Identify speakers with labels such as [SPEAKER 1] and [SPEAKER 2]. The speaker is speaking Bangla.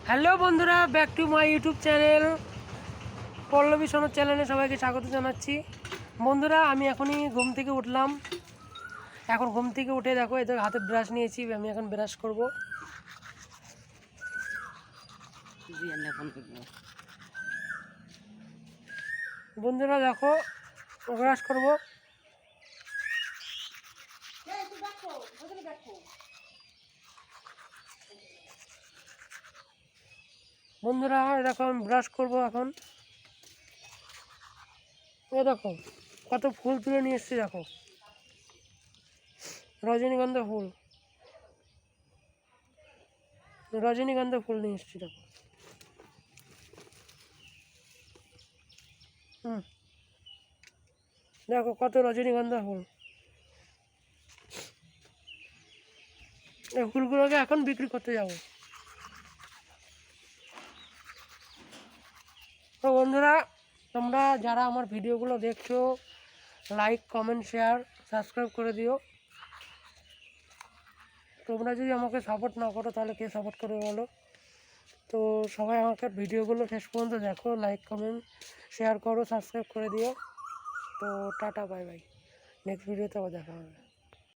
[SPEAKER 1] হ্যালো বন্ধুরা, back to my YouTube channel Pallabi Sanad চ্যানেলে সবাইকে স্বাগত জানাচ্ছি। বন্ধুরা, আমি এখনই ঘুম থেকে উঠলাম। এখন ঘুম থেকে উঠে দেখো, এদের হাতে ব্রাশ নিয়েছি, আমি এখন ব্রাশ করব। বন্ধুরা দেখো, ব্রাশ করব। বন্ধুরা দেখো, আমি ব্রাশ করবো এখন। এ দেখো কত ফুল তুলে নিয়ে এসছি, দেখো রজনীগন্ধা ফুল, রজনীগন্ধা ফুল নিয়ে এসছি দেখো। দেখো কত রজনীগন্ধা ফুল। এই ফুলগুলোকে এখন বিক্রি করতে যাব। তো বন্ধুরা, তোমরা যারা আমার ভিডিওগুলো দেখছো, লাইক কমেন্ট শেয়ার সাবস্ক্রাইব করে দিও। তোমরা যদি আমাকে সাপোর্ট না করো তাহলে কে সাপোর্ট করবে বলো? তো সবাই আমাকে ভিডিওগুলো শেষ পর্যন্ত দেখো, লাইক কমেন্ট শেয়ার করো, সাবস্ক্রাইব করে দিও। তো টাটা, বাই বাই, নেক্সট ভিডিওতে আবার দেখা হবে।